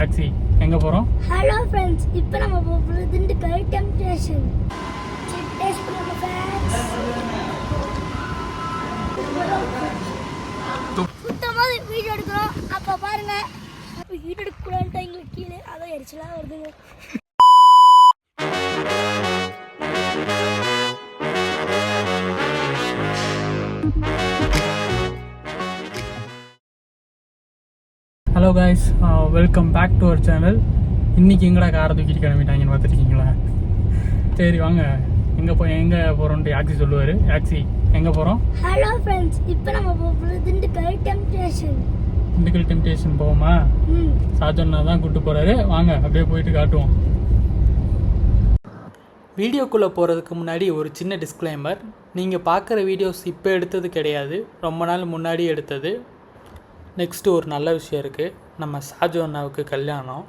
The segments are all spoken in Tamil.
டாக்ஸி எங்கே போகிறோம்? ஹலோ ஃப்ரெண்ட்ஸ், இப்போ நம்ம போகிறது திண்டுக்கல் டெம்ப்டேஷன். டேஸ்ட் பண்ணுங்க ஃப்ரெண்ட்ஸ். சுத்தமாக வீடியோ எடுக்கிறோம். அப்போ பாருங்க, வீடியோ எடுக்கலான்ட்டு எங்களுக்கு கீழே அதான் எரிச்சலாக வருதுங்க. Hello guys, welcome back to our channel. இன்றைக்கி எங்கடா காரை தூக்கிட்டு கிளம்பிட்டாங்கன்னு பார்த்துருக்கீங்களா? சரி வாங்க, எங்கே போகிறோன்ட்டு ஆக்சி சொல்லுவார். ஆக்சி எங்கே போகிறோம்? ஹலோ ஃப்ரெண்ட்ஸ், இப்போ நம்ம போகிறது திண்டுக்கல் டெம்ப்டேஷன். திண்டுக்கல் டெம்ப்டேஷன் போவோமா? சாஜன்னா தான் கூப்பிட்டு போகிறாரு. வாங்க அப்படியே போயிட்டு காட்டுவோம். வீடியோக்குள்ளே போகிறதுக்கு முன்னாடி ஒரு சின்ன டிஸ்க்ளைமர். நீங்கள் பார்க்குற வீடியோஸ் இப்போ எடுத்தது கிடையாது, ரொம்ப நாள் முன்னாடி எடுத்தது. நெக்ஸ்ட்டு ஒரு நல்ல விஷயம் இருக்குது. நம்ம சாஜு அண்ணாவுக்கு கல்யாணம்.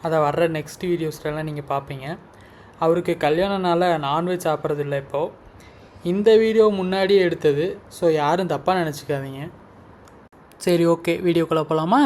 அதை வர்ற நெக்ஸ்ட் வீடியோஸ்லாம் நீங்கள் பார்ப்பீங்க. அவருக்கு கல்யாணனால நான்வெஜ் சாப்பிட்றதில்ல இப்போது. இந்த வீடியோ முன்னாடியே எடுத்தது, ஸோ யாரும் தப்பாக நினச்சிக்காதீங்க. சரி, ஓகே, வீடியோக்குள்ளே போகலாமா?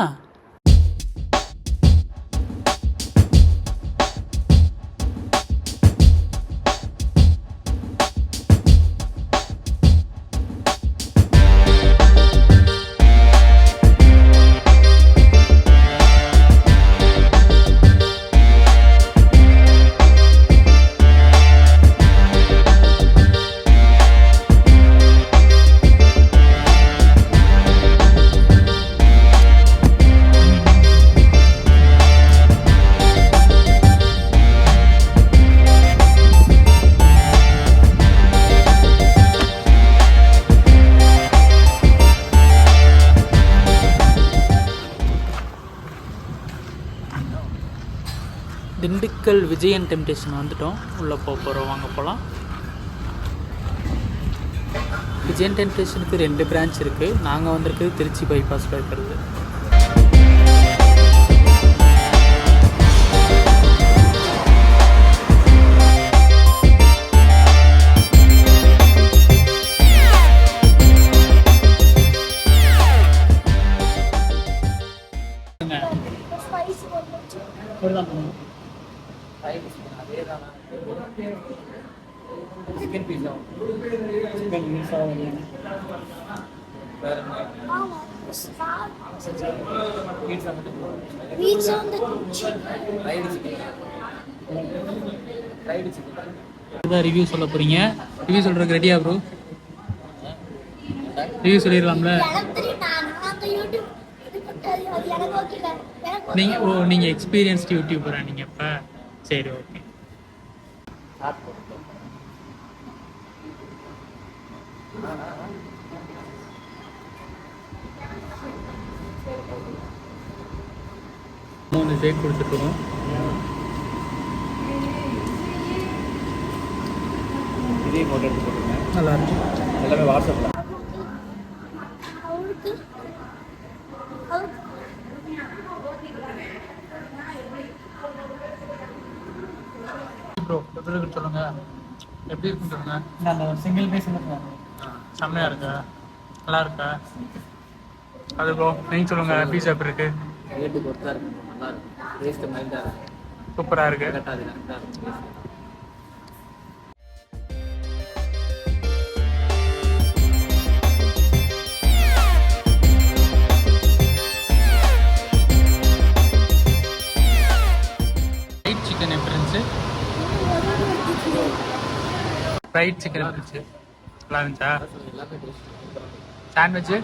திண்டுக்கல் விஜயன் டெம்ப்டேஷன் வந்துட்டோம். உள்ளே போகிறோம், வாங்க போகலாம். விஜயன் டெம்ப்டேஷனுக்கு 2 பிரான்ச் இருக்குது. நாங்கள் வந்திருக்குது திருச்சி பைபாஸில் இருக்கிறது. சிக்கன் பீஸா ரிவ்யூ சொல்ல போறீங்க. ரிவ்யூ சொல்றதுக்கு ரெடியா ப்ரோ? ரிவ்யூ சொல்லிடலாம்ல? நீங்கள் எக்ஸ்பீரியன்ஸ்டு யூடியூபரா நீங்கள் இப்போ? சரி, ஓகே. மூணு ஷேக் கொடுத்துருக்கோம். இதே ஃபோட்டோ எடுத்து போட்டுருங்க. நல்லா இருக்கும். எல்லாமே வாட்ஸ்அப்பில். ப்ரோ எப்படி இருக்குன்னு சொல்லுங்கள். எப்படி இருக்குன்னு சொல்லுங்கள். நான் சிங்கிள் பீஸ் செம்மையாக இருக்கா? நல்லா இருக்கா? அது ப்ரோ நீங்கள் சொல்லுங்கள். பீஸ் எப்படி இருக்கு? ரேட்டு பொறுத்தா இருக்கு. நல்லா இருக்கு. டேஸ்ட்டு மைல்டாக இருக்கு. சூப்பராக இருக்கு. கரெக்டாக இருக்கு. ஃப்ரைட் சிக்கன் எப்படி இருந்துச்சு? ஃப்ரைட் சிக்கன் எப்படி இருந்துச்சு? நல்லா இருந்துச்சா? சாண்ட்விட்சு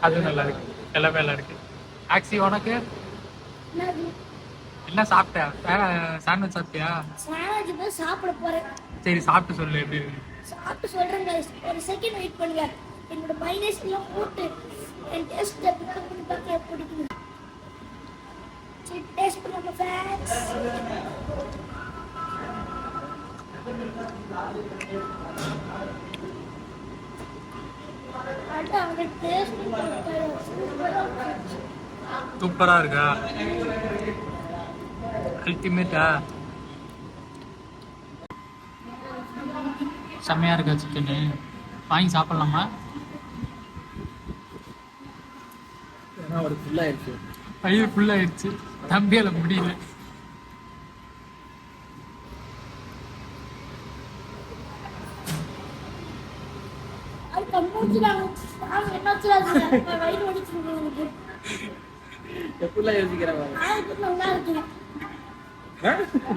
அதுவும் நல்லா இருக்கு. எல்லாமே நல்லா இருக்கு. ஆக்சி உனக்கு என்ன சாப்பிட்டேன்? சாண்ட்விச் சாப்பிட்டியா? சாண்ட்விச் சாப்பிட போறேன். சரி, சாப்பிட்டு சொல்லு எப்படி இருக்கு. சாப்பிட்டு சொல்றேன் गाइस. ஒரு செகண்ட் வெயிட் பண்ணுங்க. என்னோட மைனஸ் எல்லாம் போட்டு என் டேஸ்ட் பிக்கப் பண்ணி பார்க்க எப்படி இருக்கு. சரி, டேஸ்ட் பண்ணுங்க ஃப்ரெண்ட்ஸ். சூப்பரா இருக்கா? அல்டிமேட்டா? செம்மையாக இருக்கா சிக்கனு? வாங்கி சாப்பிட்லாமா? ஏன்னா ஒரு ஃபுல்லாகிடுச்சு. வயிறு ஃபுல்லாகிடுச்சு, தம்பியால் முடியல.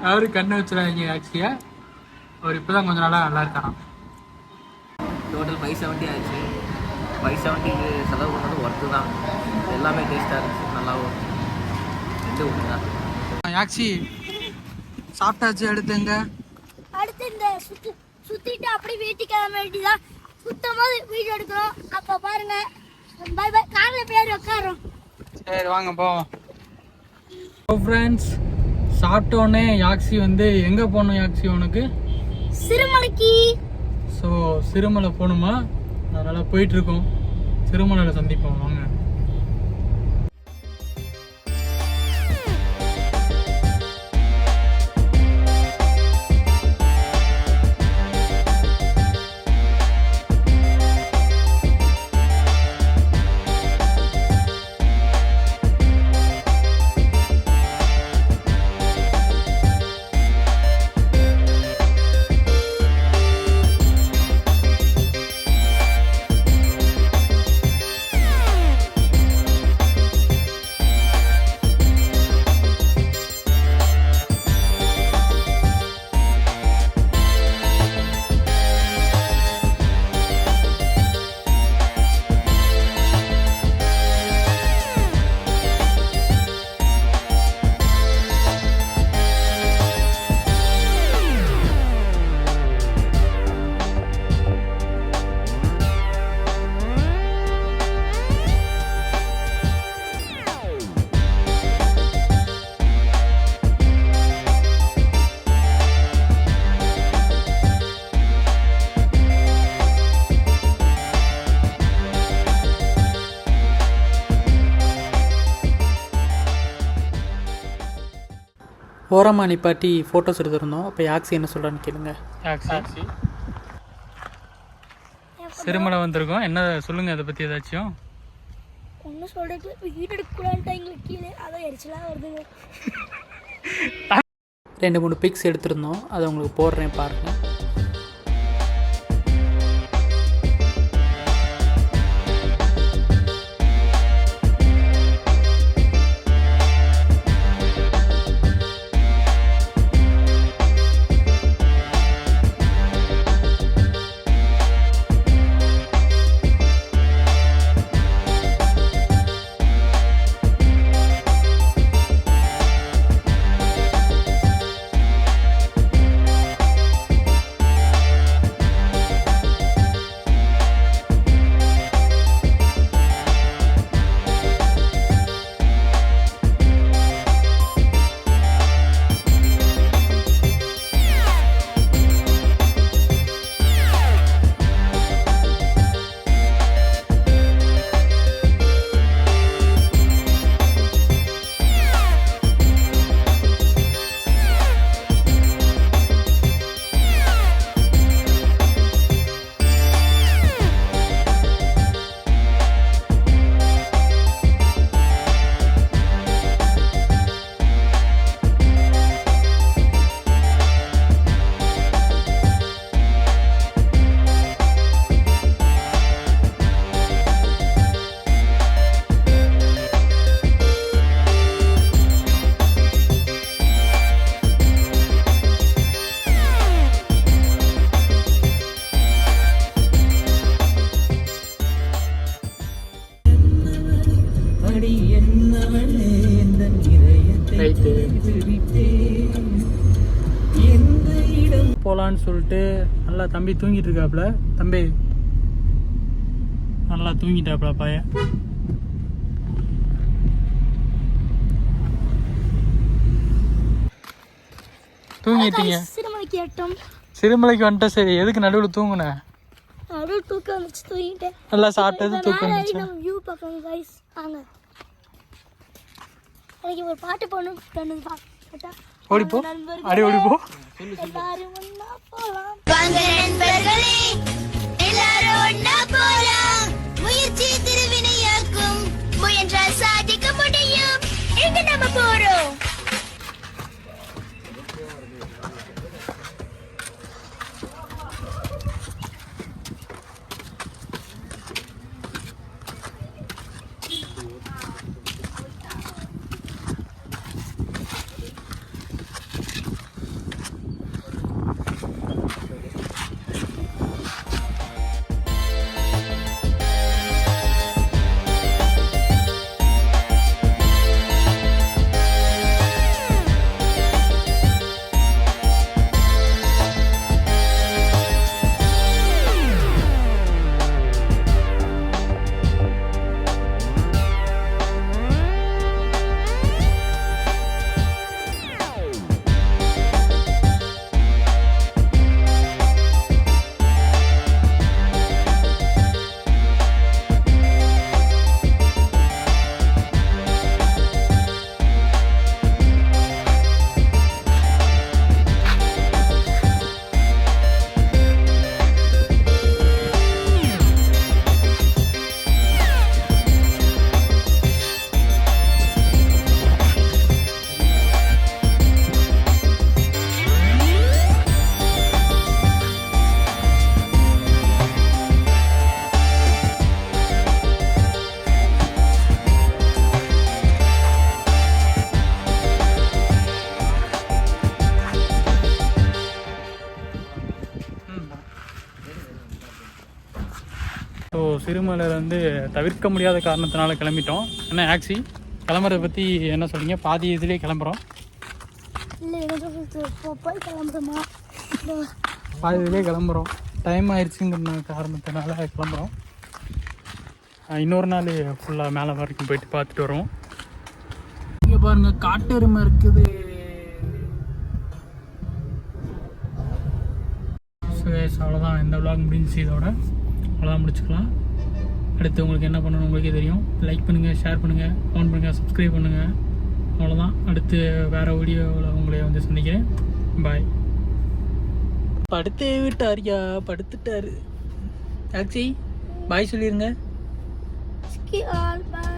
அவரு கண்ணை வச்சுறாங்க. ஆக்சுவலியா அவர் இப்போதான் கொஞ்ச நாளாக நல்லா இருக்காராம். டோட்டல் 570 ஆயிடுச்சு. 570 செலவு பண்ணது ஒர்த்து தான். எல்லாமே டேஸ்ட்டாக இருந்துச்சு, நல்லாவும் ரெண்டு ஒன்று தான். ஆக்சி சாப்பிட்டாச்சு. அடுத்துங்க அடுத்து இந்த சுத்திட்டு அப்படியே வீட்டுக்கு கிளம்ப வேண்டியதான். சுத்தமாக வீடியோ எடுக்கிறோம். அப்போ பாருங்க. Bye bye. காரில் பேர் உட்காரோம். சரி வாங்க போவோம். ஃப்ரெண்ட்ஸ், சாப்பிட்டோன்னே யாக்சி வந்து எங்கே போகணும் யாக்சி உனக்கு? சிறுமலைக்கு. ஸோ சிறுமலை போகணுமா? அதனால் போயிட்டுருக்கோம். சிறுமலையில் சந்திப்போம் வாங்க. ஓரமாக நிப்பாட்டி ஃபோட்டோஸ் எடுத்துருந்தோம். அப்போ யாக்சி என்ன சொல்கிறான்னு கேளுங்க. யாக்சி சிறுமலை வந்திருக்கோம். என்ன சொல்லுங்கள் அதை பற்றி ஏதாச்சும். ஒன்றும் சொல்லிட்டு வீடு எடுக்கலான்ட்டு எங்களுக்கு கீழே அதான் எரிச்சலாக வருதுங்க. 2-3 பிக்ஸ் எடுத்திருந்தோம். அதை உங்களுக்கு போடுறேன் பாருங்கள். போகலான்னு சொல்லிட்டு நல்லா தம்பி தூங்கிட்டு இருக்காப்புல. தம்பி நல்லா தூங்கிட்டாப்புல பையன். தூங்கிட்டீங்க? சிறுமலைக்கு ஏட்டம். சிறுமலைக்கு வந்துட்டா சரி. எதுக்கு நடுவில் தூங்குனேன்? நடுவில் தூக்கம் வந்துச்சு, தூங்கிட்டேன். நல்லா சாப்பிட்டது தூக்கம் வந்துச்சு. வியூ பார்க்கணும் கைஸ். வாங்க. எனக்கு ஒரு பாட்டு போடணும். ஓடிப்போ, அடி ஓடிப்போ. எல்லாரும் ஒண்ணா போலாம். வாங்க நண்பர்களே, எல்லாரும் ஒண்ணா போலாம். முயற்சி திருவினையாக்கும், முயன்றால் சாதிக்க முடியும். எங்க நம்ம போறோம்? ஸோ சிறுமலையிலேருந்து தவிர்க்க முடியாத காரணத்தினால கிளம்பிட்டோம். என்ன ஆக்சி கிளம்புறதை பற்றி என்ன சொல்கிறீங்க? பாதி இதுலேயே கிளம்புறோம். இல்லை என்ன சொல்கிறது, போய் கிளம்புறோமா? பாதி இதுலேயே கிளம்புறோம். டைம் ஆயிடுச்சுங்கிற காரணத்தினால கிளம்புறோம். இன்னொரு நாள் ஃபுல்லாக மேலே வரைக்கும் போயிட்டு பார்த்துட்டு வருவோம். இங்கே பாருங்கள், காட்டெருமை இருக்குது. அவ்வளோதான், இந்த vlog முடிஞ்சிச்சு. இதோட அவ்வளோதான், முடிச்சுக்கலாம். அடுத்து உங்களுக்கு என்ன பண்ணணும் உங்களுக்கே தெரியும். லைக் பண்ணுங்கள், ஷேர் பண்ணுங்கள், கமெண்ட் பண்ணுங்கள், சப்ஸ்கிரைப் பண்ணுங்கள். அவ்வளோதான். அடுத்து வேறு வீடியோவில் உங்களை வந்து சந்திக்கிறேன். பாய். படுத்தே விட்டாரியா, படுத்துட்டாரு. ஆக்சி பாய் சொல்லிடுங்க. ஆல் பாய்.